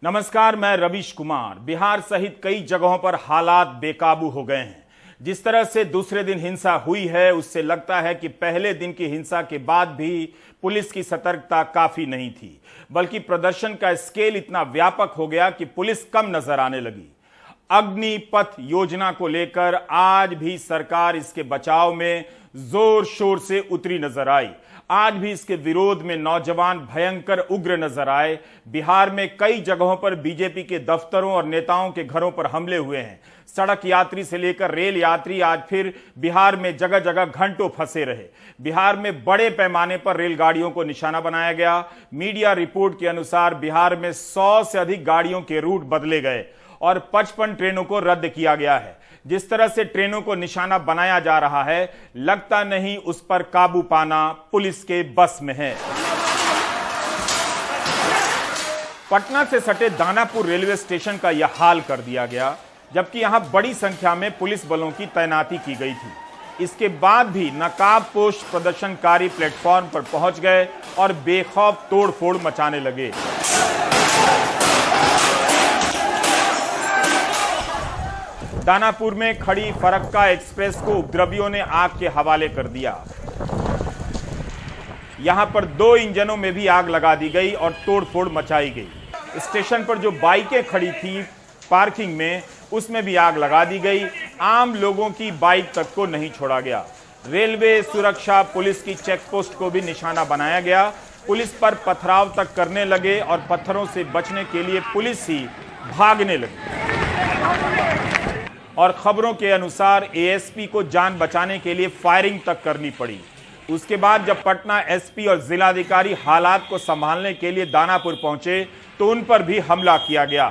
नमस्कार, मैं रवीश कुमार। बिहार सहित कई जगहों पर हालात बेकाबू हो गए हैं। जिस तरह से दूसरे दिन हिंसा हुई है, उससे लगता है कि पहले दिन की हिंसा के बाद भी पुलिस की सतर्कता काफी नहीं थी, बल्कि प्रदर्शन का स्केल इतना व्यापक हो गया कि पुलिस कम नजर आने लगी। अग्निपथ योजना को लेकर आज भी सरकार इसके बचाव में जोर शोर से उतरी नजर आई। आज भी इसके विरोध में नौजवान भयंकर उग्र नजर आए। बिहार में कई जगहों पर बीजेपी के दफ्तरों और नेताओं के घरों पर हमले हुए हैं। सड़क यात्री से लेकर रेल यात्री आज फिर बिहार में जगह जगह घंटों फंसे रहे। बिहार में बड़े पैमाने पर रेलगाड़ियों को निशाना बनाया गया। मीडिया रिपोर्ट के अनुसार बिहार में 100 से अधिक गाड़ियों के रूट बदले गए और 55 ट्रेनों को रद्द किया गया है। जिस तरह से ट्रेनों को निशाना बनाया जा रहा है, लगता नहीं उस पर काबू पाना पुलिस के बस में है। पटना से सटे दानापुर रेलवे स्टेशन का यह हाल कर दिया गया, जबकि यहां बड़ी संख्या में पुलिस बलों की तैनाती की गई थी। इसके बाद भी नकाबपोश प्रदर्शनकारी प्लेटफॉर्म पर पहुंच गए और बेखौफ तोड़फोड़ मचाने लगे। दानापुर में खड़ी फरक्का एक्सप्रेस को उपद्रवियों ने आग के हवाले कर दिया। यहां पर 2 इंजनों में भी आग लगा दी गई और तोड़फोड़ मचाई गई। स्टेशन पर जो बाइकें खड़ी थी पार्किंग में, उसमें भी आग लगा दी गई। आम लोगों की बाइक तक को नहीं छोड़ा गया। रेलवे सुरक्षा पुलिस की चेकपोस्ट को भी निशाना बनाया गया। पुलिस पर पथराव तक करने लगे और पत्थरों से बचने के लिए पुलिस ही भागने लगी। और खबरों के अनुसार एएसपी को जान बचाने के लिए फायरिंग तक करनी पड़ी। उसके बाद जब पटना एसपी और जिलाधिकारी हालात को संभालने के लिए दानापुर पहुंचे तो उन पर भी हमला किया गया।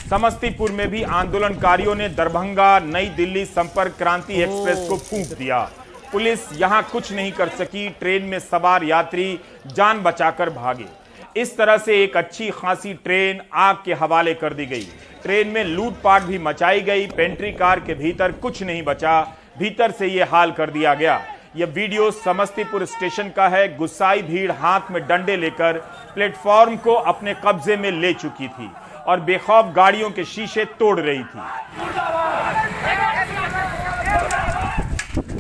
समस्तीपुर में भी आंदोलनकारियों ने दरभंगा नई दिल्ली संपर्क क्रांति एक्सप्रेस को फूंक दिया। पुलिस यहां कुछ नहीं कर सकी। ट्रेन में सवार यात्री जान बचाकर भागे। इस तरह से एक अच्छी खासी ट्रेन आग के हवाले कर दी गई। ट्रेन में लूटपाट भी मचाई गई। पेंट्री कार के भीतर कुछ नहीं बचा। भीतर से यह हाल कर दिया गया। यह वीडियो समस्तीपुर स्टेशन का है। गुस्साई भीड़ हाथ में डंडे लेकर प्लेटफॉर्म को अपने कब्जे में ले चुकी थी और बेखौफ गाड़ियों के शीशे तोड़ रही थी।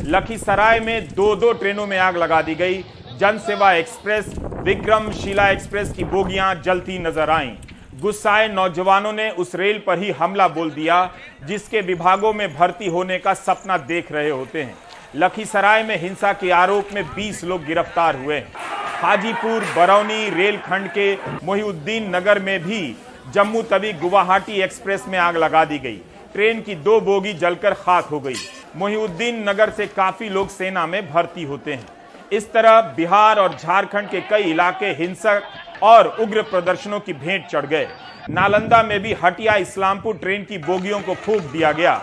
लखीसराय में 2 ट्रेनों में आग लगा दी गई। जनसेवा एक्सप्रेस, विक्रमशिला एक्सप्रेस की बोगियां जलती नजर आईं। गुस्साए नौजवानों ने उस रेल पर ही हमला बोल दिया जिसके विभागों में भर्ती होने का सपना देख रहे होते हैं। लखीसराय में हिंसा के आरोप में 20 लोग गिरफ्तार हुए। हाजीपुर बरौनी रेलखंड के मोहिउद्दीन नगर में भी जम्मू तवी गुवाहाटी एक्सप्रेस में आग लगा दी गई। ट्रेन की 2 बोगी जलकर खाक हो गई। मोहिउद्दीन नगर से काफी लोग सेना में भर्ती होते हैं। इस तरह बिहार और झारखंड के कई इलाके हिंसक और उग्र प्रदर्शनों की भेंट चढ़ गए। नालंदा में भी हटिया इस्लामपुर ट्रेन की बोगियों को फूंक दिया गया।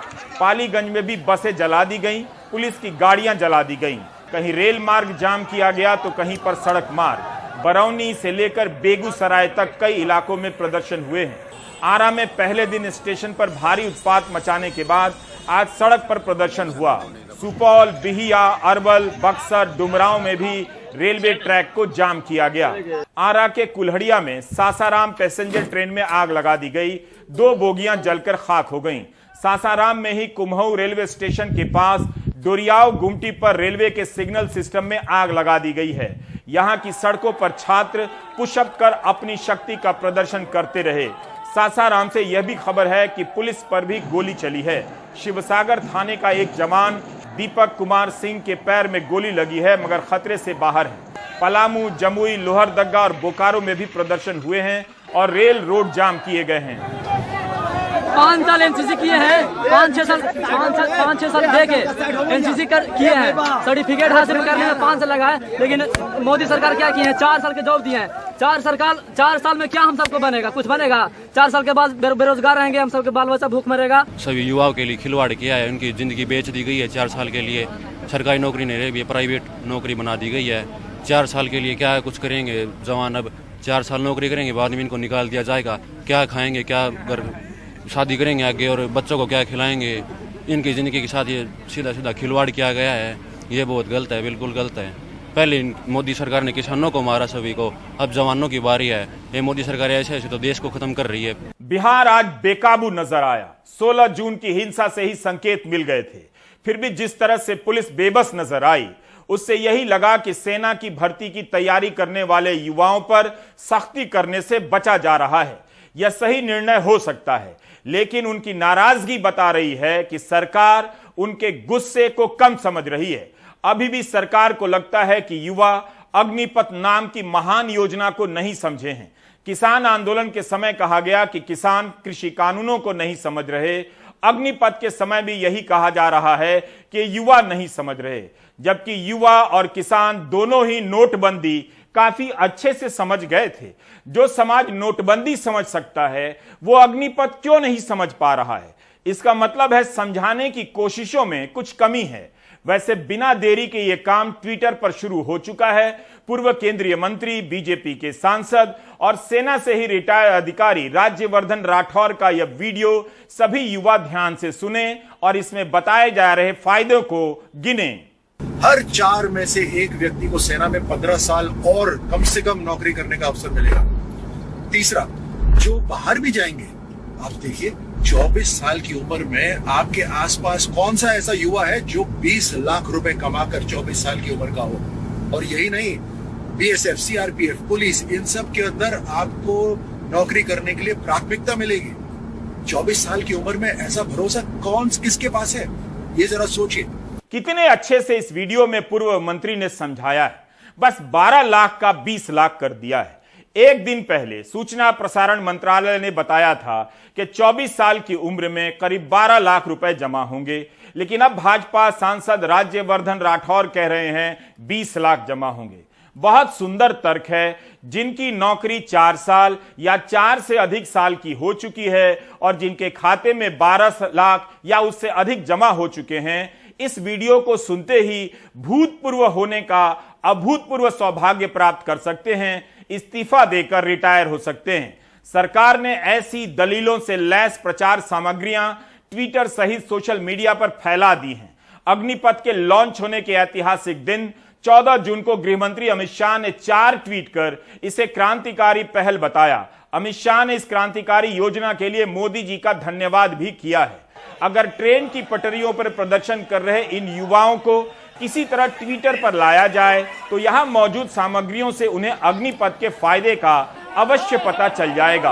पालीगंज में भी बसें जला दी गईं, पुलिस की गाड़ियां जला दी गईं। कहीं रेल मार्ग जाम किया गया तो कहीं पर सड़क मार्ग। बरौनी से लेकर बेगूसराय तक कई इलाकों में प्रदर्शन हुए हैं। आरा में पहले दिन स्टेशन पर भारी उत्पात मचाने के बाद आज सड़क पर प्रदर्शन हुआ। सुपौल, बिहिया, अरवल, बक्सर, डुमरांव में भी रेलवे ट्रैक को जाम किया गया। आरा के कुल्हड़िया में सासाराम पैसेंजर ट्रेन में आग लगा दी गई। 2 बोगियां जलकर खाक हो गईं। सासाराम में ही कुम्हऊ रेलवे स्टेशन के पास डोरियाव गुमटी पर रेलवे के सिग्नल सिस्टम में आग लगा दी गई है। यहां की सड़कों पर छात्र पुशअप कर अपनी शक्ति का प्रदर्शन करते रहे। सासाराम से यह भी खबर है कि पुलिस पर भी गोली चली है। शिवसागर थाने का एक जवान दीपक कुमार सिंह के पैर में गोली लगी है, मगर खतरे से बाहर है। पलामू, जमुई, लोहरदगा और बोकारो में भी प्रदर्शन हुए हैं और रेल रोड जाम किए गए हैं। 5 साल एनसीसी किए हैं, 5-6 साल दे के एनसीसी किए हैं। सर्टिफिकेट हासिल करने में 5 साल लगा है, लेकिन मोदी सरकार क्या की है? 4 साल के जॉब दिए हैं। 4 साल में क्या हम सबको बनेगा? कुछ बनेगा? 4 साल के बाद बेरोजगार रहेंगे, हम सबके बाल बच्चा भूख मरेगा। सभी युवाओं के लिए खिलवाड़ किया है। उनकी जिंदगी बेच दी गई है। 4 साल के लिए सरकारी नौकरी नहीं रही, प्राइवेट नौकरी बना दी गई है। 4 साल के लिए क्या कुछ करेंगे जवान? अब 4 साल नौकरी करेंगे, बाद में इनको निकाल दिया जाएगा। क्या खाएंगे, क्या शादी करेंगे आगे और बच्चों को क्या खिलाएंगे? इनकी ज़िंदगी के साथ ये सीधा खिलवाड़ किया गया है। ये बहुत गलत है, बिल्कुल गलत है। पहले मोदी सरकार ने किसानों को मारा सभी को, अब जवानों की बारी है। ये मोदी सरकार ऐसे ऐसे तो देश को खत्म कर रही है। बिहार आज बेकाबू नजर आया। 16 जून की हिंसा से ही संकेत मिल गए थे, फिर भी जिस तरह से पुलिस बेबस नजर आई उससे यही लगा कि सेना की भर्ती की तैयारी करने वाले युवाओं पर सख्ती करने से बचा जा रहा है। यह सही निर्णय हो सकता है, लेकिन उनकी नाराजगी बता रही है कि सरकार उनके गुस्से को कम समझ रही है। अभी भी सरकार को लगता है कि युवा अग्निपथ नाम की महान योजना को नहीं समझे हैं। किसान आंदोलन के समय कहा गया कि किसान कृषि कानूनों को नहीं समझ रहे, अग्निपथ के समय भी यही कहा जा रहा है कि युवा नहीं समझ रहे, जबकि युवा और किसान दोनों ही नोटबंदी काफी अच्छे से समझ गए थे। जो समाज नोटबंदी समझ सकता है वो अग्निपथ क्यों नहीं समझ पा रहा है? इसका मतलब है समझाने की कोशिशों में कुछ कमी है। वैसे बिना देरी के यह काम ट्विटर पर शुरू हो चुका है। पूर्व केंद्रीय मंत्री, बीजेपी के सांसद और सेना से ही रिटायर्ड अधिकारी राज्यवर्धन राठौर का यह वीडियो सभी युवा ध्यान से सुने और इसमें बताए जा रहे फायदों को गिने। हर 4 में से एक व्यक्ति को सेना में 15 साल और कम से कम नौकरी करने का अवसर मिलेगा। तीसरा, जो बाहर भी जाएंगे, आप देखिए 24 साल की उम्र में आपके आसपास कौन सा ऐसा युवा है जो 20 लाख रुपए कमाकर 24 साल की उम्र का हो। और यही नहीं, बीएसएफ, सीआरपीएफ, पुलिस, इन सब के अंदर आपको नौकरी करने के लिए प्राथमिकता मिलेगी। 24 साल की उम्र में ऐसा भरोसा किसके पास है? ये जरा सोचिए। कितने अच्छे से इस वीडियो में पूर्व मंत्री ने समझाया है। बस 12 लाख का 20 लाख कर दिया है। एक दिन पहले सूचना प्रसारण मंत्रालय ने बताया था कि 24 साल की उम्र में करीब 12 लाख रुपए जमा होंगे, लेकिन अब भाजपा सांसद राज्यवर्धन राठौर कह रहे हैं 20 लाख जमा होंगे। बहुत सुंदर तर्क है। जिनकी नौकरी 4 साल या 4 से अधिक साल की हो चुकी है और जिनके खाते में 12 लाख या उससे अधिक जमा हो चुके हैं, इस वीडियो को सुनते ही भूतपूर्व होने का अभूतपूर्व सौभाग्य प्राप्त कर सकते हैं, इस्तीफा देकर रिटायर हो सकते हैं। सरकार ने ऐसी दलीलों से लैस प्रचार सामग्रियां ट्विटर सहित सोशल मीडिया पर फैला दी हैं। अग्निपथ के लॉन्च होने के ऐतिहासिक दिन 14 जून को गृहमंत्री अमित शाह ने 4 ट्वीट कर इसे क्रांतिकारी पहल बताया। अमित शाह ने इस क्रांतिकारी योजना के लिए मोदी जी का धन्यवाद भी किया है। अगर ट्रेन की पटरियों पर प्रदर्शन कर रहे इन युवाओं को किसी तरह ट्विटर पर लाया जाए तो यहां मौजूद सामग्रियों से उन्हें अग्निपथ के फायदे का अवश्य पता चल जाएगा।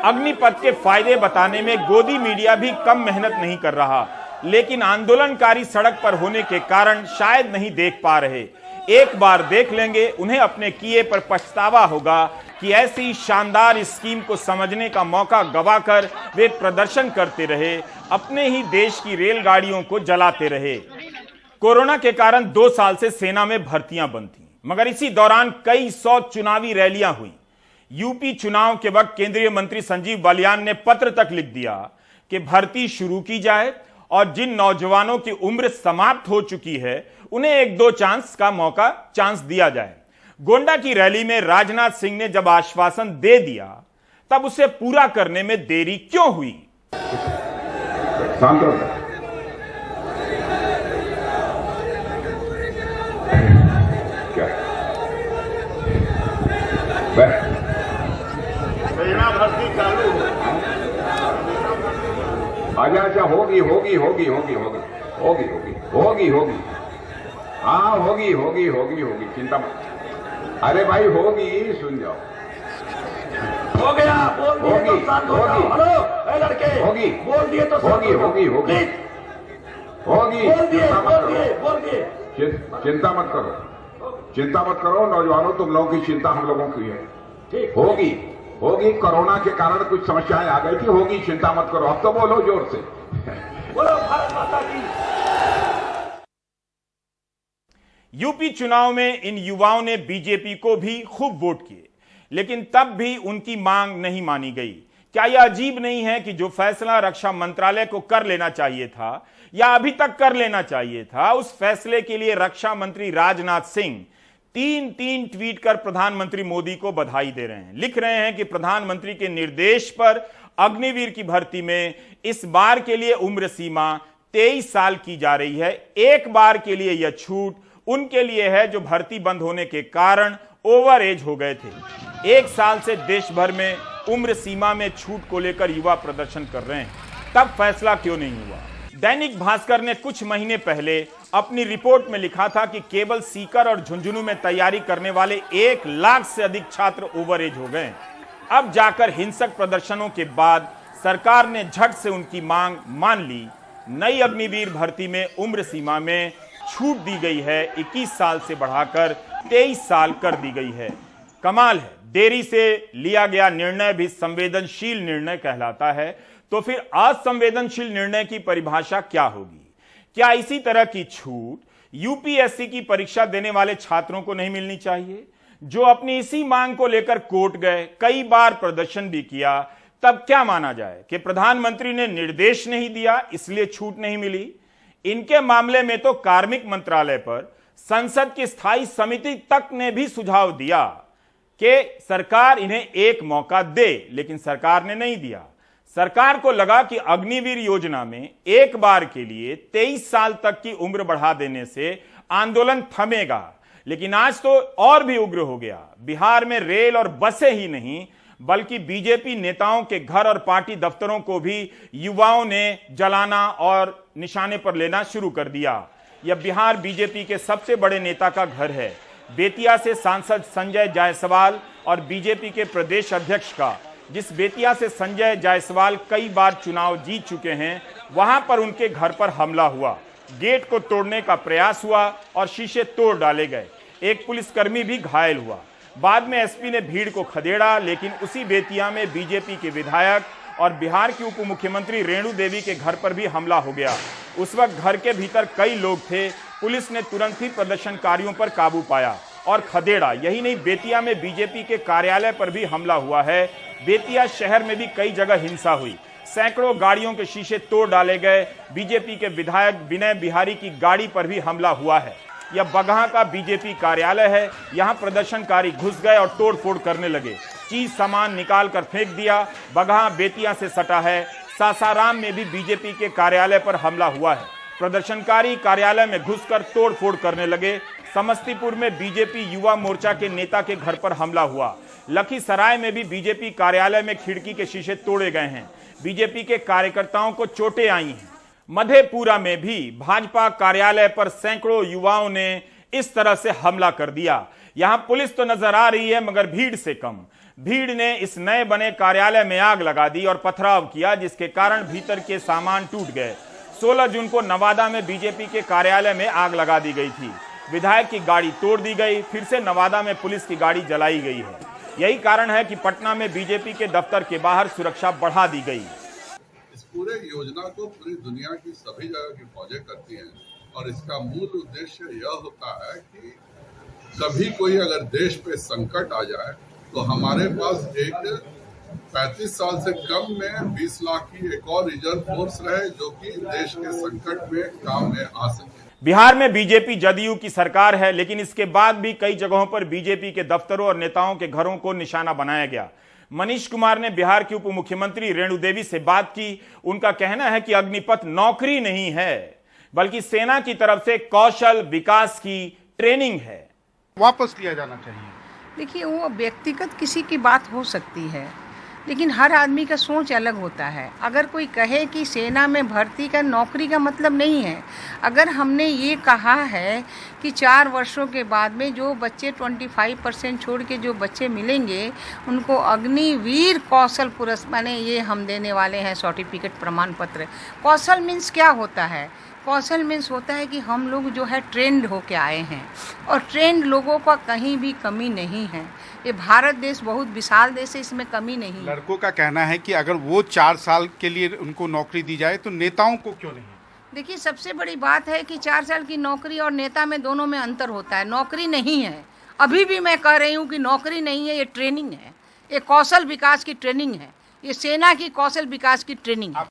अग्निपथ के फायदे बताने में गोदी मीडिया भी कम मेहनत नहीं कर रहा, लेकिन आंदोलनकारी सड़क पर होने के कारण शायद नहीं देख पा रहे। एक बार देख लेंगे, उन्हें अपने किए पर पछतावा होगा कि ऐसी शानदार स्कीम को समझने का मौका गवाकर वे प्रदर्शन करते रहे, अपने ही देश की रेलगाड़ियों को जलाते रहे। कोरोना के कारण 2 साल से सेना में भर्तियां बंद थीं, मगर इसी दौरान कई 100 चुनावी रैलियां हुई। यूपी चुनाव के वक्त केंद्रीय मंत्री संजीव बालियान ने पत्र तक लिख दिया कि भर्ती शुरू की जाए और जिन नौजवानों की उम्र समाप्त हो चुकी है उन्हें 1-2 चांस दिया जाए। गोंडा की रैली में राजनाथ सिंह ने जब आश्वासन दे दिया तब उसे पूरा करने में देरी क्यों हुई? अच्छा होगी हाँ होगी चिंता मत। अरे भाई होगी, सुन जाओ। हो गया, बोल दिए तो शांत हो जाओ। हेलो ए लड़के, होगी, बोल दिए तो शांत हो जाओ। होगी बोल दिए चिंता मत करो नौजवानों, तुम लोगों की चिंता हम लोगों की है। ठीक होगी कोरोना के कारण कुछ समस्याएं आ गई थी, होगी, चिंता मत करो। अब तो बोलो जोर से। बोलो भारत माता की। यूपी चुनाव में इन युवाओं ने बीजेपी को भी खूब वोट किए, लेकिन तब भी उनकी मांग नहीं मानी गई। क्या यह अजीब नहीं है कि जो फैसला रक्षा मंत्रालय को कर लेना चाहिए था या अभी तक कर लेना चाहिए था, उस फैसले के लिए रक्षा मंत्री राजनाथ सिंह 3 ट्वीट कर प्रधानमंत्री मोदी को बधाई दे रहे हैं। लिख रहे हैं कि प्रधानमंत्री के निर्देश पर अग्निवीर की भर्ती में इस बार के लिए उम्र सीमा 23 साल की जा रही है। एक बार के लिए यह छूट उनके लिए है जो भर्ती बंद होने के कारण ओवर एज हो गए थे। 1 साल से देश भर में उम्र सीमा में छूट को लेकर युवा प्रदर्शन कर रहे हैं, तब फैसला क्यों नहीं हुआ? दैनिक भास्कर ने कुछ महीने पहले अपनी रिपोर्ट में लिखा था कि केवल सीकर और झुंझुनू में तैयारी करने वाले 1 लाख से अधिक छात्र ओवर एज हो गए। अब जाकर हिंसक प्रदर्शनों के बाद सरकार ने झट से उनकी मांग मान ली। नई अग्निवीर भर्ती में उम्र सीमा में छूट दी गई है, 21 साल से बढ़ाकर 23 साल कर दी गई है। कमाल है, देरी से लिया गया निर्णय भी संवेदनशील निर्णय कहलाता है, तो फिर असंवेदनशील निर्णय की परिभाषा क्या होगी? क्या इसी तरह की छूट यूपीएससी की परीक्षा देने वाले छात्रों को नहीं मिलनी चाहिए, जो अपनी इसी मांग को लेकर कोर्ट गए, कई बार प्रदर्शन भी किया? तब क्या माना जाए कि प्रधानमंत्री ने निर्देश नहीं दिया इसलिए छूट नहीं मिली? इनके मामले में तो कार्मिक मंत्रालय पर संसद की स्थायी समिति तक ने भी सुझाव दिया कि सरकार इन्हें एक मौका दे, लेकिन सरकार ने नहीं दिया। सरकार को लगा कि अग्निवीर योजना में एक बार के लिए 23 साल तक की उम्र बढ़ा देने से आंदोलन थमेगा, लेकिन आज तो और भी उग्र हो गया। बिहार में रेल और बसें ही नहीं बल्कि बीजेपी नेताओं के घर और पार्टी दफ्तरों को भी युवाओं ने जलाना और निशाने पर लेना शुरू कर दिया। यह बिहार बीजेपी के सबसे बड़े नेता का घर है। बेतिया से सांसद संजय जायसवाल और बीजेपी के प्रदेश अध्यक्ष का, जिस बेतिया से संजय जायसवाल कई बार चुनाव जीत चुके हैं, वहां पर उनके घर पर हमला हुआ। गेट को तोड़ने का प्रयास हुआ और शीशे तोड़ डाले गए। एक पुलिसकर्मी भी घायल हुआ। बाद में एसपी ने भीड़ को खदेड़ा, लेकिन उसी बेतिया में बीजेपी के विधायक और बिहार की उप मुख्यमंत्री रेणु देवी के घर पर भी हमला हो गया। उस वक्त घर के भीतर कई लोग थे। पुलिस ने तुरंत ही प्रदर्शनकारियों पर काबू पाया और खदेड़ा। यही नहीं, बेतिया में बीजेपी के कार्यालय पर भी हमला हुआ है। बेतिया शहर में भी कई जगह हिंसा हुई। सैकड़ों गाड़ियों के शीशे तोड़ डाले गए। बीजेपी के विधायक विनय बिहारी की गाड़ी पर भी हमला हुआ है। यह बगहा का बीजेपी कार्यालय है। यहां प्रदर्शनकारी घुस गए और तोड़फोड़ करने लगे, चीज सामान निकाल कर फेंक दिया। बगहा बेतिया से सटा है। सासाराम में भी बीजेपी के कार्यालय पर हमला हुआ है। प्रदर्शनकारी कार्यालय में घुसकर तोड़फोड़ करने लगे। समस्तीपुर में बीजेपी युवा मोर्चा के नेता के घर पर हमला हुआ। लखीसराय में भी बीजेपी कार्यालय में खिड़की के शीशे तोड़े गए हैं। बीजेपी के कार्यकर्ताओं को चोटें आई हैं। मधेपुरा में भी भाजपा कार्यालय पर सैकड़ों युवाओं ने इस तरह से हमला कर दिया। यहां पुलिस तो नजर आ रही है, मगर भीड़ से कम। भीड़ ने इस नए बने कार्यालय में आग लगा दी और पथराव किया, जिसके कारण भीतर के सामान टूट गए। 16 जून को नवादा में बीजेपी के कार्यालय में आग लगा दी गई थी। विधायक की गाड़ी तोड़ दी गई। फिर से नवादा में पुलिस की गाड़ी जलाई गई है। यही कारण है कि पटना में बीजेपी के दफ्तर के बाहर सुरक्षा बढ़ा दी गई। इस पूरे योजना को पूरी दुनिया की सभी जगह की फौजें करती हैं और इसका मूल उद्देश्य यह होता है कि कभी कोई अगर देश पे संकट आ जाए तो हमारे पास एक 35 साल से कम में 20 लाख की एक और रिजर्व फोर्स रहे, जो कि देश के संकट में काम में आ सके। बिहार में बीजेपी जदयू की सरकार है, लेकिन इसके बाद भी कई जगहों पर बीजेपी के दफ्तरों और नेताओं के घरों को निशाना बनाया गया। मनीष कुमार ने बिहार की उप मुख्यमंत्री रेणु देवी से बात की। उनका कहना है कि अग्निपथ नौकरी नहीं है, बल्कि सेना की तरफ से कौशल विकास की ट्रेनिंग है। वापस लिया जाना चाहिए। देखिए, वो व्यक्तिगत किसी की बात हो सकती है, लेकिन हर आदमी का सोच अलग होता है। अगर कोई कहे कि सेना में भर्ती का नौकरी का मतलब नहीं है, अगर हमने ये कहा है कि 4 वर्षों के बाद में जो बच्चे 25% छोड़ के जो बच्चे मिलेंगे उनको अग्निवीर कौशल पुरस्कार माने ये हम देने वाले हैं सर्टिफिकेट प्रमाण पत्र। कौशल मीन्स क्या होता है? कौशल मीन्स होता है कि हम लोग जो है ट्रेंड होके आए हैं और ट्रेंड लोगों का कहीं भी कमी नहीं है। ये भारत देश बहुत विशाल देश है, इसमें कमी नहीं है। लड़कों का कहना है कि अगर वो 4 साल के लिए उनको नौकरी दी जाए तो नेताओं को क्यों नहीं? देखिए, सबसे बड़ी बात है कि 4 साल की नौकरी और नेता में दोनों में अंतर होता है। नौकरी नहीं है, अभी भी मैं कह रही हूँ कि नौकरी नहीं है, ये ट्रेनिंग है। ये कौशल विकास की ट्रेनिंग है। ये सेना की कौशल विकास की ट्रेनिंग है।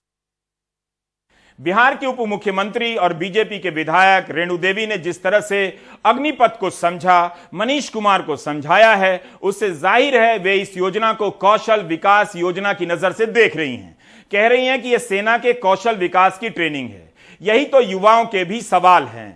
बिहार के उप मुख्यमंत्री और बीजेपी के विधायक रेणु देवी ने जिस तरह से अग्निपथ को समझा, मनीष कुमार को समझाया है, उससे जाहिर है वे इस योजना को कौशल विकास योजना की नजर से देख रही हैं। कह रही हैं कि यह सेना के कौशल विकास की ट्रेनिंग है। यही तो युवाओं के भी सवाल हैं।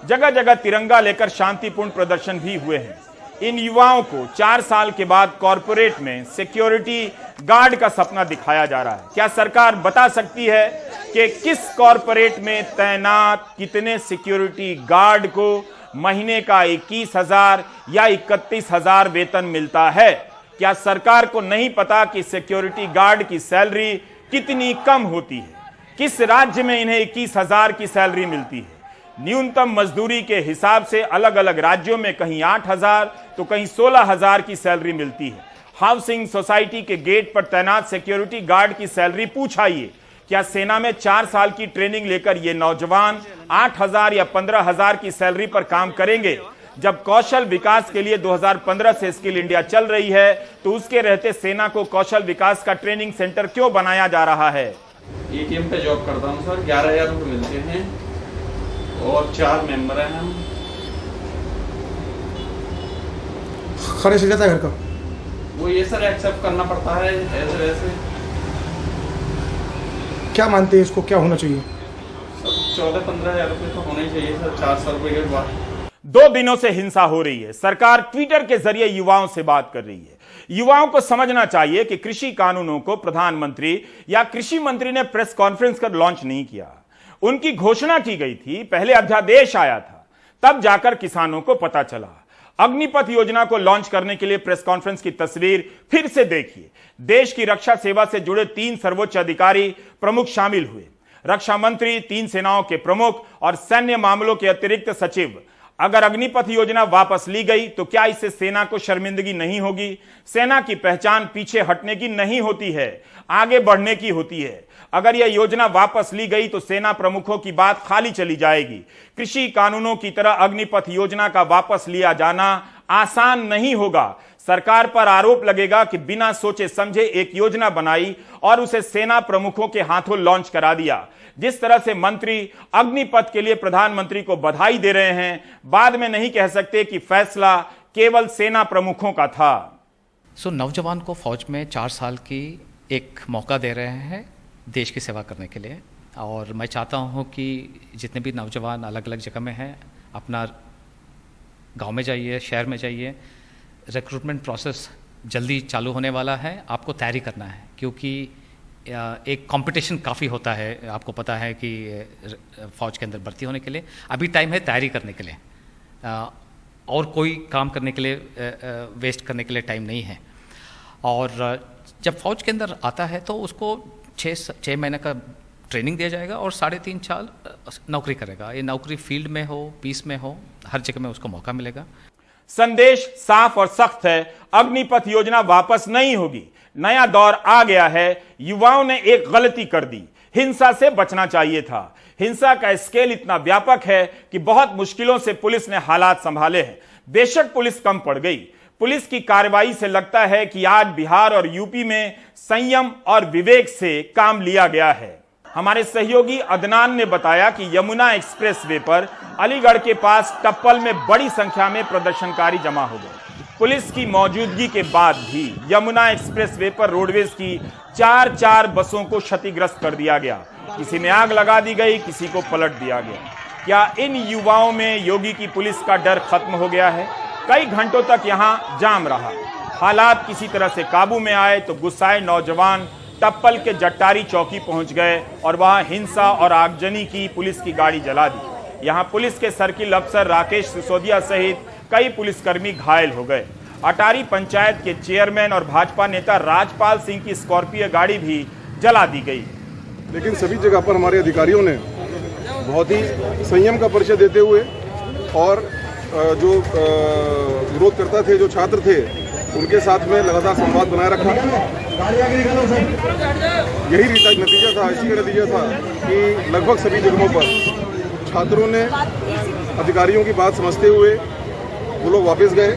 जगह जगह तिरंगा लेकर शांतिपूर्ण प्रदर्शन भी हुए हैं। इन युवाओं को 4 साल के बाद कॉरपोरेट में सिक्योरिटी गार्ड का सपना दिखाया जा रहा है। क्या सरकार बता सकती है कि किस कॉरपोरेट में तैनात कितने सिक्योरिटी गार्ड को महीने का 21,000 या 31,000 वेतन मिलता है? क्या सरकार को नहीं पता कि सिक्योरिटी गार्ड की सैलरी कितनी कम होती है? किस राज्य में इन्हें 21,000 की सैलरी मिलती है? न्यूनतम मजदूरी के हिसाब से अलग अलग राज्यों में कहीं 8,000 तो कहीं 16,000 की सैलरी मिलती है। हाउसिंग सोसाइटी के गेट पर तैनात सिक्योरिटी गार्ड की सैलरी पूछाइए। क्या सेना में 4 साल की ट्रेनिंग लेकर ये नौजवान 8,000 या 15,000 की सैलरी पर काम करेंगे? जब कौशल विकास के लिए 2015 से स्किल इंडिया चल रही है तो उसके रहते सेना को कौशल विकास का ट्रेनिंग सेंटर क्यों बनाया जा रहा है? एटीएम पे जॉब करता हूँ सर, 11,000 रुपये मिलते हैं और 4 मेंबर हैं हम। खर्च हो जाता है घर का? वो ये सर एक्सेप्ट करना पड़ता है ऐसे वैसे। क्या मानते हैं इसको क्या होना चाहिए? सर 14-15,000 रुपये तो होने चाहिए सर 4 साल रुपये के बाद। 2 दिनों से हिंसा हो रही है। सरकार ट्विटर के जरिए युवाओं से बात कर रही है। युवाओं को समझना चाहिए कि कृषि कानूनों को प्रधानमंत्री या कृषि मंत्री ने प्रेस कॉन्फ्रेंस कर लॉन्च नहीं किया। उनकी घोषणा की गई थी, पहले अध्यादेश आया था, तब जाकर किसानों को पता चला। अग्निपथ योजना को लॉन्च करने के लिए प्रेस कॉन्फ्रेंस की तस्वीर फिर से देखिए। देश की रक्षा सेवा से जुड़े 3 सर्वोच्च अधिकारी प्रमुख शामिल हुए। रक्षा मंत्री, 3 सेनाओं के प्रमुख और सैन्य मामलों के अतिरिक्त सचिव। अगर अग्निपथ योजना वापस ली गई तो क्या इससे सेना को शर्मिंदगी नहीं होगी? सेना की पहचान पीछे हटने की नहीं होती है, आगे बढ़ने की होती है। अगर यह योजना वापस ली गई तो सेना प्रमुखों की बात खाली चली जाएगी। कृषि कानूनों की तरह अग्निपथ योजना का वापस लिया जाना आसान नहीं होगा। सरकार पर आरोप लगेगा कि बिना सोचे समझे एक योजना बनाई और उसे सेना प्रमुखों के हाथों लॉन्च करा दिया। जिस तरह से मंत्री अग्निपथ के लिए प्रधानमंत्री को बधाई दे रहे हैं, बाद में नहीं कह सकते कि फैसला केवल सेना प्रमुखों का था। नौजवान को फौज में 4 साल की एक मौका दे रहे हैं देश की सेवा करने के लिए, और मैं चाहता हूं कि जितने भी नौजवान अलग अलग जगह में हैं अपना गांव में जाइए, शहर में जाइए। रिक्रूटमेंट प्रोसेस जल्दी चालू होने वाला है, आपको तैयारी करना है क्योंकि एक कंपटीशन काफ़ी होता है। आपको पता है कि फ़ौज के अंदर भर्ती होने के लिए अभी टाइम है तैयारी करने के लिए, और कोई काम करने के लिए वेस्ट करने के लिए टाइम नहीं है। और जब फ़ौज के अंदर आता है तो उसको 6 महीने का ट्रेनिंग दिया जाएगा और 3.5 साल नौकरी करेगा। ये नौकरी फील्ड में हो, पीस में हो, हर जगह में उसको मौका मिलेगा। संदेश साफ और सख्त है, अग्निपथ योजना वापस नहीं होगी। नया दौर आ गया है। युवाओं ने एक गलती कर दी, हिंसा से बचना चाहिए था। हिंसा का स्केल इतना व्यापक है कि बहुत मुश्किलों से पुलिस ने हालात संभाले हैं। बेशक पुलिस कम पड़ गई। पुलिस की कार्रवाई से लगता है कि आज बिहार और यूपी में संयम और विवेक से काम लिया गया है। हमारे सहयोगी अदनान ने बताया कि यमुना एक्सप्रेसवे पर अलीगढ़ के पास टप्पल में बड़ी संख्या में प्रदर्शनकारी जमा हो गए। पुलिस की मौजूदगी के बाद भी यमुना एक्सप्रेसवे पर रोडवेज की 4 बसों को क्षतिग्रस्त कर दिया गया। किसी में आग लगा दी गई, किसी को पलट दिया गया। क्या इन युवाओं में योगी की पुलिस का डर खत्म हो गया है? कई घंटों तक यहां जाम रहा। हालात किसी तरह से काबू में आए तो गुस्साए नौजवान टप्पल के जट्टारी चौकी पहुंच गए और वहां हिंसा और आगजनी की पुलिस की गाड़ी जला दी। यहां पुलिस के सर्किल अफसर राकेश सिसोदिया सहित कई पुलिसकर्मी घायल हो गए। अटारी पंचायत के चेयरमैन और भाजपा नेता राजपाल सिंह की स्कॉर्पियो गाड़ी भी जला दी गई। लेकिन सभी जगह पर हमारे अधिकारियों ने बहुत ही संयम का परिचय देते हुए और जो विरोधकर्ता थे, जो छात्र थे, उनके साथ में लगातार संवाद बनाए रखा। यही नतीजा था, इसी का नतीजा था कि लगभग सभी जगहों पर छात्रों ने अधिकारियों की बात समझते हुए वो लोग वापस गए।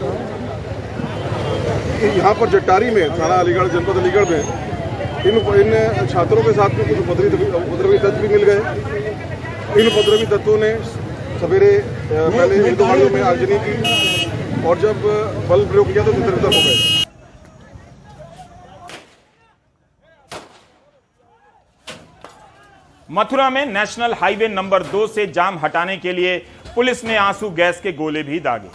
यहाँ पर जट्टारी में, थाना अलीगढ़, जनपद अलीगढ़ में इन छात्रों के साथ में कुछ उपद्रवी तत्व भी मिल गए। इन उपद्रवी तत्वों ने सवेरे पहले इन गाड़ियों में आगजनी की और जब बल प्रयोग किया तो तितर-बितर हो गए। मथुरा में नेशनल हाईवे नंबर 2 से जाम हटाने के लिए पुलिस ने आंसू गैस के गोले भी दागे।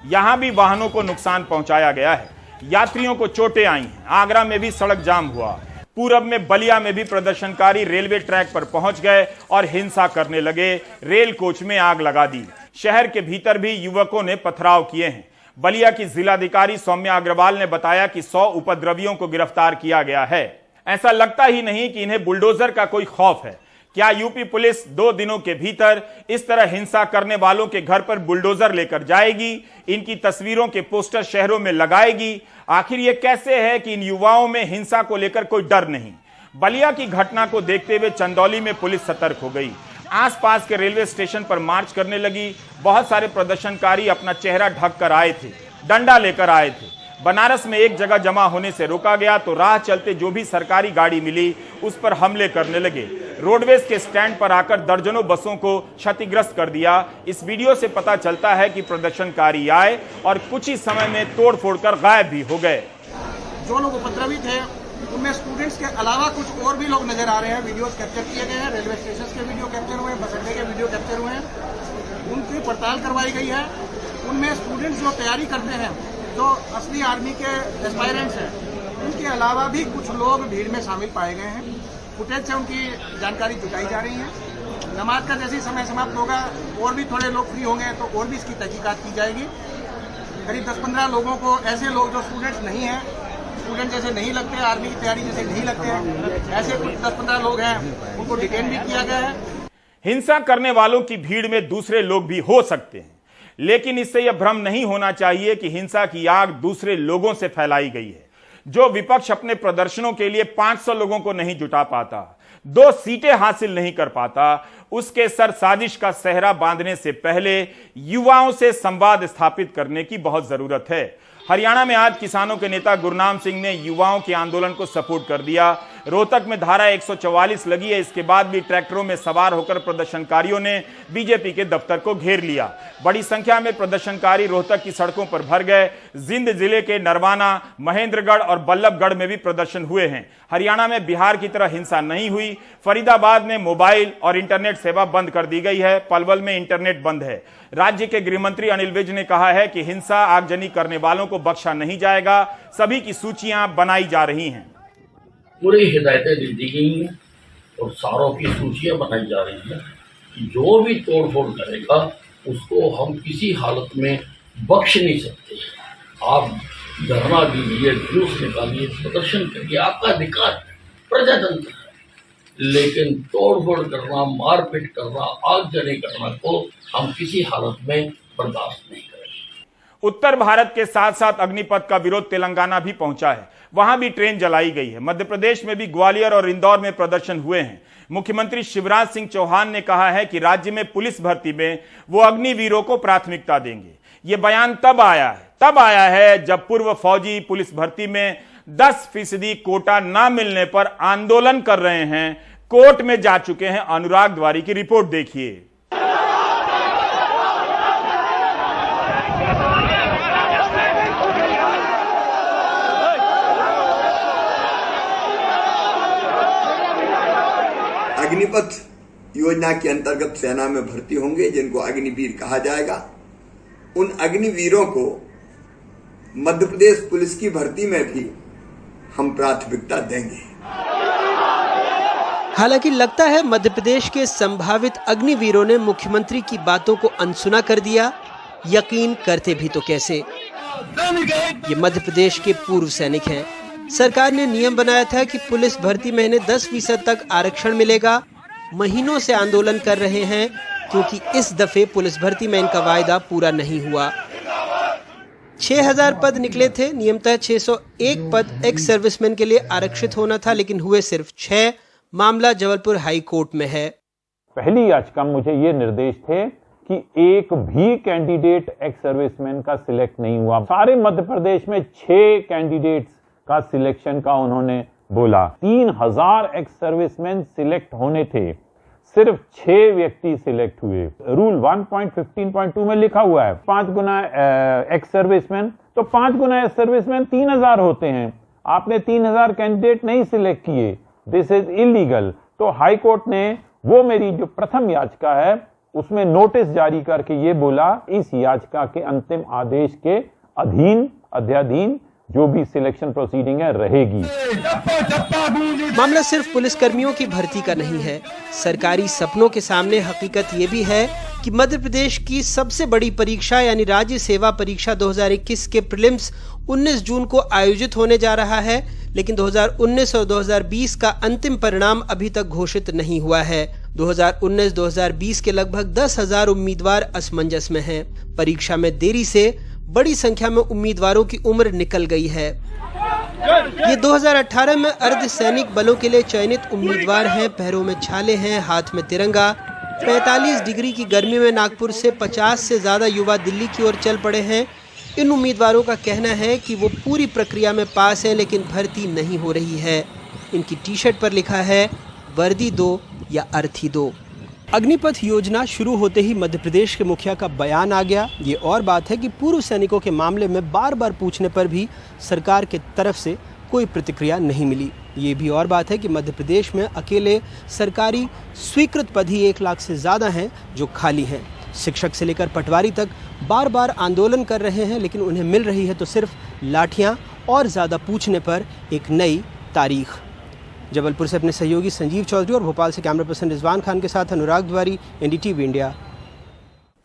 यहां भी वाहनों को नुकसान पहुंचाया गया है, यात्रियों को चोटें आई हैं। आगरा में भी सड़क जाम हुआ। पूरब में बलिया में भी प्रदर्शनकारी रेलवे ट्रैक पर पहुंच गए और हिंसा करने लगे। रेल कोच में आग लगा दी। शहर के भीतर भी युवकों ने पथराव किए हैं। बलिया की जिलाधिकारी सौम्या अग्रवाल ने बताया कि 100 उपद्रवियों को गिरफ्तार किया गया है। ऐसा लगता ही नहीं कि इन्हें बुलडोजर का कोई खौफ है। क्या यूपी पुलिस 2 दिनों के भीतर इस तरह हिंसा करने वालों के घर पर बुलडोजर लेकर जाएगी? इनकी तस्वीरों के पोस्टर शहरों में लगाएगी? आखिर ये कैसे है कि इन युवाओं में हिंसा को लेकर कोई डर नहीं? बलिया की घटना को देखते हुए चंदौली में पुलिस सतर्क हो गई। आसपास के रेलवे स्टेशन पर मार्च करने लगी। बहुत सारे प्रदर्शनकारी अपना चेहरा ढक कर आए थे, डंडा लेकर आए थे। बनारस में एक जगह जमा होने से रोका गया तो राह चलते जो भी सरकारी गाड़ी मिली उस पर हमले करने लगे। रोडवेज के स्टैंड पर आकर दर्जनों बसों को क्षतिग्रस्त कर दिया। इस वीडियो से पता चलता है कि प्रदर्शनकारी आए और कुछ ही समय में तोड़फोड़ कर गायब भी हो गए। जो लोग उपद्रवित हैं उनमें स्टूडेंट्स के अलावा कुछ और भी लोग नजर आ रहे हैं। वीडियोस कैप्चर किए गए हैं, रेलवे स्टेशन के वीडियो कैप्चर हुए हैं, बस अड्डे के वीडियो कैप्चर हुए हैं। उनकी पड़ताल करवाई गई है। उनमें स्टूडेंट्स जो तैयारी करते हैं, जो असली आर्मी के एस्पायरेंट्स हैं, उनके अलावा भी कुछ लोग भीड़ में शामिल पाए गए हैं। फुटेज से उनकी जानकारी जुटाई जा रही है। नमाज का जैसे समय समाप्त होगा और भी थोड़े लोग फ्री होंगे तो और भी इसकी तहकीकात की जाएगी। करीब 10-15 लोगों को, ऐसे लोग जो स्टूडेंट्स नहीं हैं, स्टूडेंट जैसे नहीं लगते, आर्मी की तैयारी जैसे नहीं लगते हैं, ऐसे कुछ 10-15 लोग हैं, उनको डिटेन भी किया गया है। हिंसा करने वालों की भीड़ में दूसरे लोग भी हो सकते हैं, लेकिन इससे यह भ्रम नहीं होना चाहिए कि हिंसा की आग दूसरे लोगों से फैलाई गई है। जो विपक्ष अपने प्रदर्शनों के लिए 500 लोगों को नहीं जुटा पाता, 2 सीटें हासिल नहीं कर पाता, उसके सर साजिश का सेहरा बांधने से पहले युवाओं से संवाद स्थापित करने की बहुत जरूरत है। हरियाणा में आज किसानों के नेता गुरनाम सिंह ने युवाओं के आंदोलन को सपोर्ट कर दिया। रोहतक में धारा 144 लगी है। इसके बाद भी ट्रैक्टरों में सवार होकर प्रदर्शनकारियों ने बीजेपी के दफ्तर को घेर लिया। बड़ी संख्या में प्रदर्शनकारी रोहतक की सड़कों पर भर गए। जिंद जिले के नरवाना, महेंद्रगढ़ और बल्लभगढ़ में भी प्रदर्शन हुए हैं। हरियाणा में बिहार की तरह हिंसा नहीं हुई। फरीदाबाद में मोबाइल और इंटरनेट सेवा बंद कर दी गई है। पलवल में इंटरनेट बंद है। राज्य के गृह मंत्री अनिल विज ने कहा है कि हिंसा आगजनी करने वालों को बख्शा नहीं जाएगा। सभी की सूचियां बनाई जा रही हैं। पूरी हिदायतें दी गई हैं और सारों की सूचियां बनाई जा रही हैं कि जो भी तोड़फोड़ करेगा उसको हम किसी हालत में बख्श नहीं सकते। आप धरना दीजिए, जुलूस निकालिए, प्रदर्शन करिए, आपका अधिकार है, प्रजातंत्र है, लेकिन तोड़फोड़ करना, मारपीट करना, आगजनी करना को हम किसी हालत में बर्दाश्त नहीं करेंगे। उत्तर भारत के साथ साथ अग्निपथ का विरोध तेलंगाना भी पहुंचा है। वहां भी ट्रेन जलाई गई है। मध्य प्रदेश में भी ग्वालियर और इंदौर में प्रदर्शन हुए हैं। मुख्यमंत्री शिवराज सिंह चौहान ने कहा है कि राज्य में पुलिस भर्ती में वो अग्निवीरों को प्राथमिकता देंगे। ये बयान तब आया है जब पूर्व फौजी पुलिस भर्ती में 10% कोटा ना मिलने पर आंदोलन कर रहे हैं। कोर्ट में जा चुके हैं। अनुराग द्वारी की रिपोर्ट देखिए। अग्निपथ योजना के अंतर्गत सेना में भर्ती होंगे, जिनको अग्निवीर कहा जाएगा। उन अग्निवीरों को मध्य प्रदेश पुलिस की भर्ती में भी हम प्राथमिकता देंगे। हालांकि लगता है मध्य प्रदेश के संभावित अग्निवीरों ने मुख्यमंत्री की बातों को अनसुना कर दिया। यकीन करते भी तो कैसे। ये मध्य प्रदेश के पूर्व सैनिक हैं। सरकार ने नियम बनाया था कि पुलिस भर्ती में इन्हें 10% तक आरक्षण मिलेगा। महीनों से आंदोलन कर रहे हैं क्योंकि इस दफे पुलिस भर्ती में इनका वायदा पूरा नहीं हुआ। 6000 पद निकले थे। नियमतः 601 पद एक्स सर्विसमैन के लिए आरक्षित होना था, लेकिन हुए सिर्फ 6। मामला जबलपुर हाई कोर्ट में है। पहली याचिका मुझे ये निर्देश थे कि एक भी कैंडिडेट एक्स सर्विसमैन का सिलेक्ट नहीं हुआ। सारे मध्य प्रदेश में 6 कैंडिडेट्स का सिलेक्शन का उन्होंने बोला। 3000 एक्स सर्विसमैन सिलेक्ट होने थे, सिर्फ 6 व्यक्ति सिलेक्ट हुए। रूल 1.15.2 में लिखा हुआ है 5 गुना एक्स सर्विसमैन, तो 5 गुना एक्स सर्विसमैन 3000 होते हैं। आपने 3000 कैंडिडेट नहीं सिलेक्ट किए, दिस इज इलीगल। तो हाई कोर्ट ने वो मेरी जो प्रथम याचिका है उसमें नोटिस जारी करके ये बोला इस याचिका के अंतिम आदेश के अधीन अध्याधीन जो भी सिलेक्शन प्रोसीडिंग है रहेगी। मामला सिर्फ पुलिसकर्मियों की भर्ती का नहीं है। सरकारी सपनों के सामने हकीकत ये भी है कि मध्य प्रदेश की सबसे बड़ी परीक्षा यानी राज्य सेवा परीक्षा 2021 के प्रीलिम्स 19 जून को आयोजित होने जा रहा है, लेकिन 2019 और 2020 का अंतिम परिणाम अभी तक घोषित नहीं हुआ है। 2019-2020 के लगभग 10,000 उम्मीदवार असमंजस में हैं। परीक्षा में देरी से बड़ी संख्या में उम्मीदवारों की उम्र निकल गई है। ये 2018 में अर्धसैनिक बलों के लिए चयनित उम्मीदवार हैं। पैरों में छाले हैं, हाथ में तिरंगा। 45 डिग्री की गर्मी में नागपुर से 50 से ज्यादा युवा दिल्ली की ओर चल पड़े हैं। इन उम्मीदवारों का कहना है कि वो पूरी प्रक्रिया में पास हैं, लेकिन भर्ती नहीं हो रही है। इनकी टी शर्ट पर लिखा है वर्दी दो या अर्थी दो। अग्निपथ योजना शुरू होते ही मध्य प्रदेश के मुखिया का बयान आ गया। ये और बात है कि पूर्व सैनिकों के मामले में बार बार पूछने पर भी सरकार के तरफ से कोई प्रतिक्रिया नहीं मिली। ये भी और बात है कि मध्य प्रदेश में अकेले सरकारी स्वीकृत पद ही 1 लाख से ज़्यादा हैं जो खाली हैं। शिक्षक से लेकर पटवारी तक बार बार आंदोलन कर रहे हैं, लेकिन उन्हें मिल रही है तो सिर्फ लाठियाँ और ज़्यादा पूछने पर एक नई तारीख। जबलपुर से अपने सहयोगी संजीव चौधरी और भोपाल से कैमरा पर्सन रिजवान खान के साथ अनुराग द्वारी, एनडीटीवी इंडिया।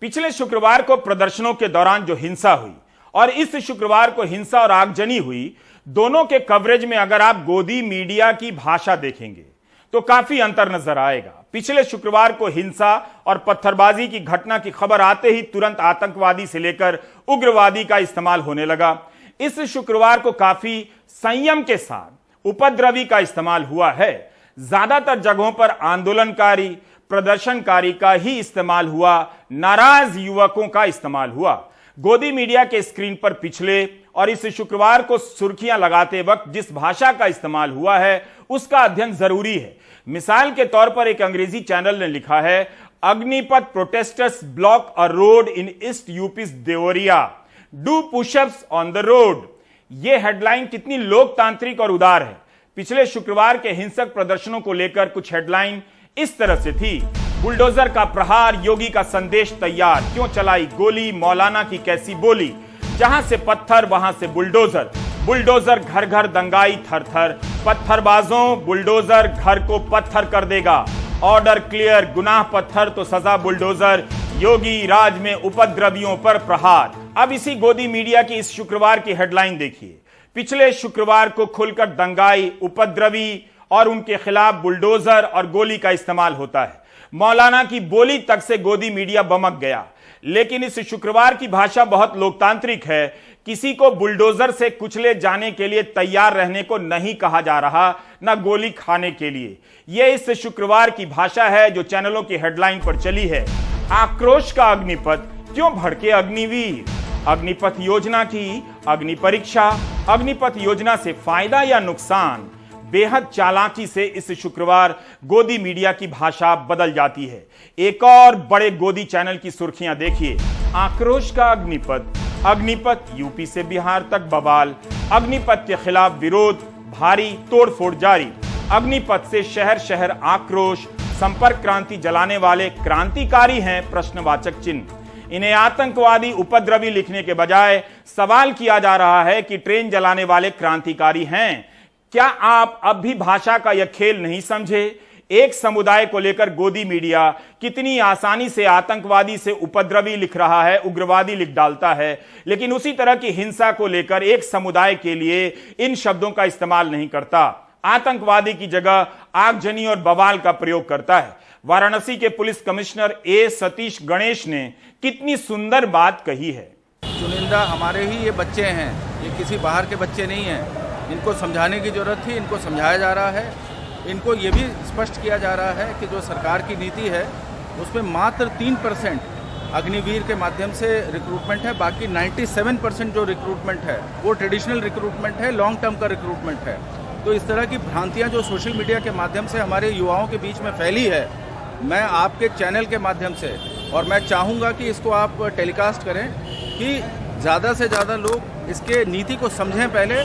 पिछले शुक्रवार को प्रदर्शनों के दौरान जो हिंसा हुई और इस शुक्रवार को हिंसा और आगजनी हुई, दोनों के कवरेज में अगर आप गोदी मीडिया की भाषा देखेंगे तो काफी अंतर नजर आएगा। पिछले शुक्रवार को हिंसा और पत्थरबाजी की घटना की खबर आते ही तुरंत आतंकवादी से लेकर उग्रवादी का इस्तेमाल होने लगा। इस शुक्रवार को काफी संयम के साथ उपद्रवी का इस्तेमाल हुआ है। ज्यादातर जगहों पर आंदोलनकारी प्रदर्शनकारी का ही इस्तेमाल हुआ, नाराज युवकों का इस्तेमाल हुआ। गोदी मीडिया के स्क्रीन पर पिछले और इस शुक्रवार को सुर्खियां लगाते वक्त जिस भाषा का इस्तेमाल हुआ है उसका अध्ययन जरूरी है। मिसाल के तौर पर एक अंग्रेजी चैनल ने लिखा है, Agnipath protesters block a road in east UP's Deoria, do pushups on the road. यह हेडलाइन कितनी लोकतांत्रिक और उदार है। पिछले शुक्रवार के हिंसक प्रदर्शनों को लेकर कुछ हेडलाइन इस तरह से थी, बुलडोजर का प्रहार, योगी का संदेश तैयार, क्यों चलाई गोली, मौलाना की कैसी बोली, जहां से पत्थर वहां से बुलडोजर, बुलडोजर घर घर दंगाई थर थर, पत्थरबाजों बुलडोजर घर को पत्थर कर देगा, ऑर्डर क्लियर, गुनाह पत्थर तो सजा बुलडोजर, योगी राज में उपद्रवियों पर प्रहार। अब इसी गोदी मीडिया की इस शुक्रवार की हेडलाइन देखिए। पिछले शुक्रवार को खुलकर दंगाई, उपद्रवी और उनके खिलाफ बुलडोजर और गोली का इस्तेमाल होता है। मौलाना की बोली तक से गोदी मीडिया बमक गया। लेकिन इस शुक्रवार की भाषा बहुत लोकतांत्रिक है। किसी को बुलडोजर से कुचले जाने के लिए तैयार रहने को नहीं कहा जा रहा, न गोली खाने के लिए। यह इस शुक्रवार की भाषा है जो चैनलों की हेडलाइन पर चली है। आक्रोश का अग्निपथ, क्यों भड़के अग्निवीर। अग्निपथ योजना की अग्नि परीक्षा, अग्निपथ योजना से फायदा या नुकसान, बेहद चालाकी से इस शुक्रवार गोदी मीडिया की भाषा बदल जाती है। एक और बड़े गोदी चैनल की सुर्खियां देखिए, आक्रोश का अग्निपथ, अग्निपथ यूपी से बिहार तक बवाल, अग्निपथ के खिलाफ विरोध, भारी तोड़फोड़ जारी, अग्निपथ से शहर शहर आक्रोश, संपर्क क्रांति जलाने वाले क्रांतिकारी हैं, प्रश्नवाचक चिन्ह। इन्हें आतंकवादी उपद्रवी लिखने के बजाय सवाल किया जा रहा है कि ट्रेन जलाने वाले क्रांतिकारी हैं। क्या आप अब भी भाषा का यह खेल नहीं समझे? एक समुदाय को लेकर गोदी मीडिया कितनी आसानी से आतंकवादी से उपद्रवी लिख रहा है, उग्रवादी लिख डालता है, लेकिन उसी तरह की हिंसा को लेकर एक समुदाय के लिए इन शब्दों का इस्तेमाल नहीं करता। आतंकवादी की जगह आगजनी और बवाल का प्रयोग करता है। वाराणसी के पुलिस कमिश्नर ए सतीश गणेश ने कितनी सुंदर बात कही है। चुनिंदा हमारे ही ये बच्चे हैं, ये किसी बाहर के बच्चे नहीं हैं। इनको समझाने की जरूरत थी, इनको समझाया जा रहा है। इनको ये भी स्पष्ट किया जा रहा है कि जो सरकार की नीति है उसमें मात्र 3% अग्निवीर के माध्यम से रिक्रूटमेंट है, बाकी 97% जो रिक्रूटमेंट है वो ट्रेडिशनल रिक्रूटमेंट है, लॉन्ग टर्म का रिक्रूटमेंट है। तो इस तरह की भ्रांतियां जो सोशल मीडिया के माध्यम से हमारे युवाओं के बीच में फैली है, मैं आपके चैनल के माध्यम से, और मैं चाहूँगा कि इसको आप टेलीकास्ट करें कि ज़्यादा से ज़्यादा लोग इसके नीति को समझें, पहले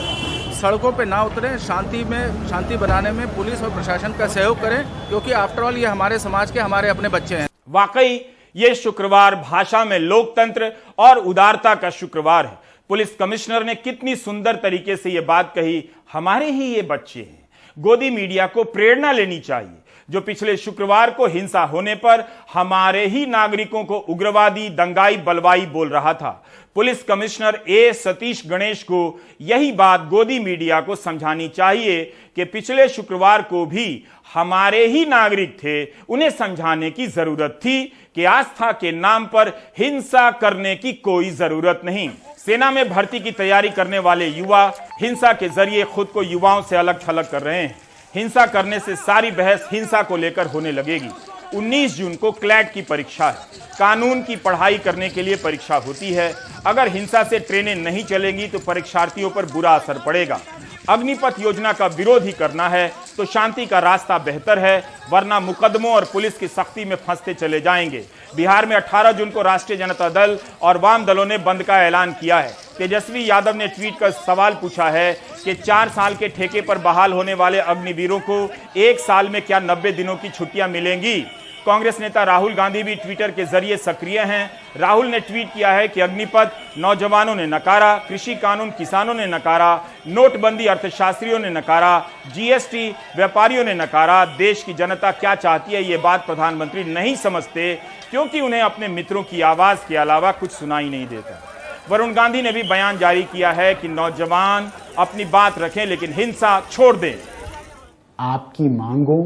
सड़कों पे ना उतरें, शांति बनाने में पुलिस और प्रशासन का सहयोग करें, क्योंकि आफ्टर ऑल ये हमारे समाज के, हमारे अपने बच्चे हैं। वाकई ये शुक्रवार भाषा में लोकतंत्र और उदारता का शुक्रवार है। पुलिस कमिश्नर ने कितनी सुंदर तरीके से ये बात कही, हमारे ही ये बच्चे हैं। गोदी मीडिया को प्रेरणा लेनी चाहिए, जो पिछले शुक्रवार को हिंसा होने पर हमारे ही नागरिकों को उग्रवादी, दंगाई, बलवाई बोल रहा था। पुलिस कमिश्नर ए सतीश गणेश को यही बात गोदी मीडिया को समझानी चाहिए कि पिछले शुक्रवार को भी हमारे ही नागरिक थे, उन्हें समझाने की जरूरत थी कि आस्था के नाम पर हिंसा करने की कोई जरूरत नहीं। सेना में भर्ती की तैयारी करने वाले युवा हिंसा के जरिए खुद को युवाओं से अलग थलग कर रहे हैं। हिंसा करने से सारी बहस हिंसा को लेकर होने लगेगी। 19 जून को क्लैट की परीक्षा है। कानून की पढ़ाई करने के लिए परीक्षा होती है। अगर हिंसा से ट्रेनें नहीं चलेंगी तो परीक्षार्थियों पर बुरा असर पड़ेगा। अग्निपथ योजना का विरोध ही करना है तो शांति का रास्ता बेहतर है, वरना मुकदमों और पुलिस की सख्ती में फंसते चले जाएंगे। बिहार में 18 जून को राष्ट्रीय जनता दल और वाम दलों ने बंद का ऐलान किया है। तेजस्वी यादव ने ट्वीट कर सवाल पूछा है कि 4 साल के ठेके पर बहाल होने वाले अग्निवीरों को 1 साल में क्या 90 दिनों की छुट्टियां मिलेंगी। कांग्रेस नेता राहुल गांधी भी ट्विटर के जरिए सक्रिय हैं। राहुल ने ट्वीट किया है कि अग्निपथ नौजवानों ने नकारा, कृषि कानून किसानों ने नकारा, नोटबंदी अर्थशास्त्रियों ने नकारा, जीएसटी व्यापारियों ने नकारा। देश की जनता क्या चाहती है ये बात प्रधानमंत्री नहीं समझते, क्योंकि उन्हें अपने मित्रों की आवाज के अलावा कुछ सुनाई नहीं देता। वरुण गांधी ने भी बयान जारी किया है कि नौजवान अपनी बात रखें लेकिन हिंसा छोड़ दें। आपकी मांगों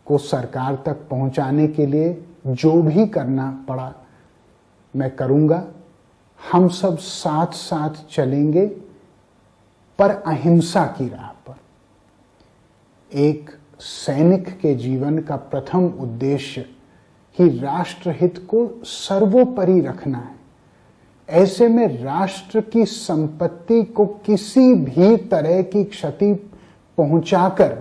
को सरकार तक पहुंचाने के लिए जो भी करना पड़ा मैं करूंगा। हम सब साथ साथ चलेंगे, पर अहिंसा की राह पर। एक सैनिक के जीवन का प्रथम उद्देश्य ही राष्ट्रहित को सर्वोपरि रखना है। ऐसे में राष्ट्र की संपत्ति को किसी भी तरह की क्षति पहुंचाकर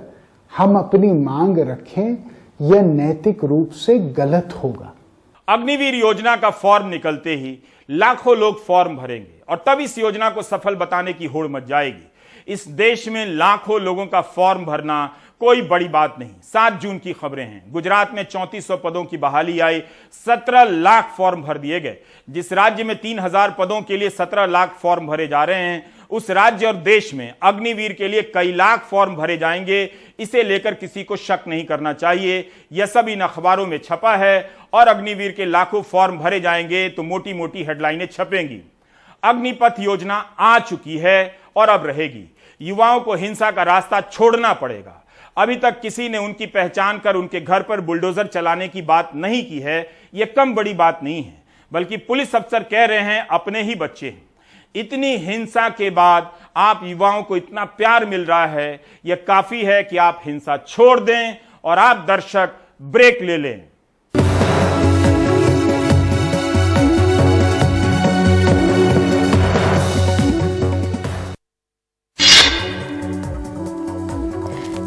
हम अपनी मांग रखें, यह नैतिक रूप से गलत होगा। अग्निवीर योजना का फॉर्म निकलते ही लाखों लोग फॉर्म भरेंगे और तब इस योजना को सफल बताने की होड़ मच जाएगी। इस देश में लाखों लोगों का फॉर्म भरना कोई बड़ी बात नहीं। 7 जून की खबरें हैं। गुजरात में 3400 पदों की बहाली आई, 17 लाख फॉर्म भर दिए गए। जिस राज्य में 3000 पदों के लिए 17 लाख फॉर्म भरे जा रहे हैं, उस राज्य और देश में अग्निवीर के लिए कई लाख फॉर्म भरे जाएंगे। इसे लेकर किसी को शक नहीं करना चाहिए। यह सब इन अखबारों में छपा है और अग्निवीर के लाखों फॉर्म भरे जाएंगे तो मोटी मोटी हेडलाइनें छपेंगी। अग्निपथ योजना आ चुकी है और अब रहेगी। युवाओं को हिंसा का रास्ता छोड़ना पड़ेगा। अभी तक किसी ने उनकी पहचान कर उनके घर पर बुलडोजर चलाने की बात नहीं की है। यह कम बड़ी बात नहीं है, बल्कि पुलिस अफसर कह रहे हैं अपने ही बच्चे हैं। इतनी हिंसा के बाद आप युवाओं को इतना प्यार मिल रहा है, यह काफी है कि आप हिंसा छोड़ दें और आप दर्शक ब्रेक ले लें।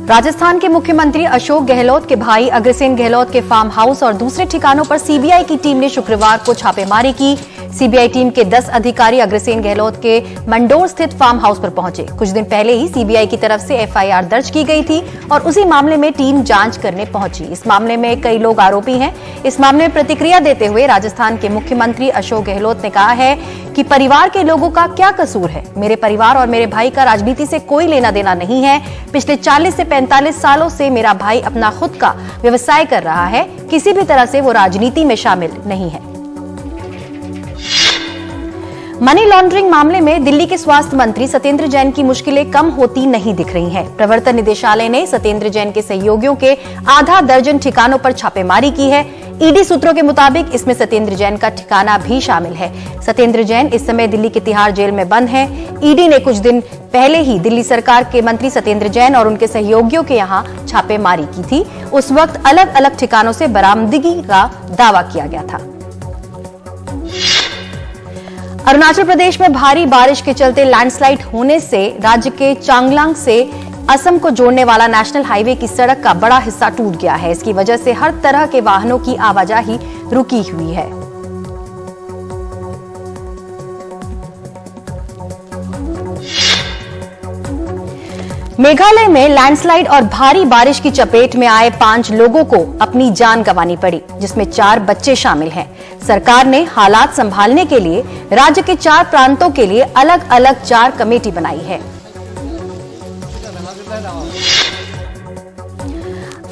राजस्थान के मुख्यमंत्री अशोक गहलोत के भाई अग्रसेन गहलोत के फार्म हाउस और दूसरे ठिकानों पर सीबीआई की टीम ने शुक्रवार को छापेमारी की। सीबीआई टीम के 10 अधिकारी अग्रसेन गहलोत के मंडोर स्थित फार्म हाउस पर पहुंचे। कुछ दिन पहले ही सीबीआई की तरफ से एफआईआर दर्ज की गई थी और उसी मामले में टीम जांच करने पहुंची। इस मामले में कई लोग आरोपी हैं। इस मामले में प्रतिक्रिया देते हुए राजस्थान के मुख्यमंत्री अशोक गहलोत ने कहा है कि परिवार के लोगों का क्या कसूर है। मेरे परिवार और मेरे भाई का राजनीति से कोई लेना देना नहीं है। पिछले 40 से 45 सालों से मेरा भाई अपना खुद का व्यवसाय कर रहा है। किसी भी तरह से वो राजनीति में शामिल नहीं है। मनी लॉन्ड्रिंग मामले में दिल्ली के स्वास्थ्य मंत्री सत्येंद्र जैन की मुश्किलें कम होती नहीं दिख रही हैं। प्रवर्तन निदेशालय ने सत्येंद्र जैन के सहयोगियों के आधा दर्जन ठिकानों पर छापेमारी की है। ईडी सूत्रों के मुताबिक इसमें सत्येंद्र जैन का ठिकाना भी शामिल है। सत्येंद्र जैन इस समय दिल्ली के तिहाड़ जेल में बंद हैं। ईडी ने कुछ दिन पहले ही दिल्ली सरकार के मंत्री सत्येंद्र जैन और उनके सहयोगियों के यहां छापेमारी की थी। उस वक्त अलग अलग ठिकानों से बरामदगी का दावा किया गया था। अरुणाचल प्रदेश में भारी बारिश के चलते लैंडस्लाइड होने से राज्य के चांगलांग से असम को जोड़ने वाला नेशनल हाईवे की सड़क का बड़ा हिस्सा टूट गया है। इसकी वजह से हर तरह के वाहनों की आवाजाही रुकी हुई है। मेघालय में लैंडस्लाइड और भारी बारिश की चपेट में आए 5 लोगों को अपनी जान गंवानी पड़ी, जिसमें 4 बच्चे शामिल हैं। सरकार ने हालात संभालने के लिए राज्य के 4 प्रांतों के लिए अलग अलग 4 कमेटी बनाई है।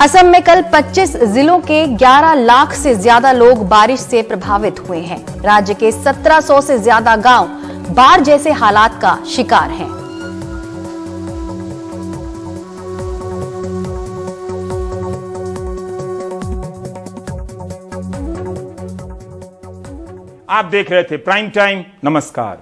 असम में कल 25 जिलों के 11 लाख से ज्यादा लोग बारिश से प्रभावित हुए हैं। राज्य के 1700 से ज्यादा गांव बाढ़ जैसे हालात का शिकार हैं। आप देख रहे थे प्राइम टाइम। नमस्कार।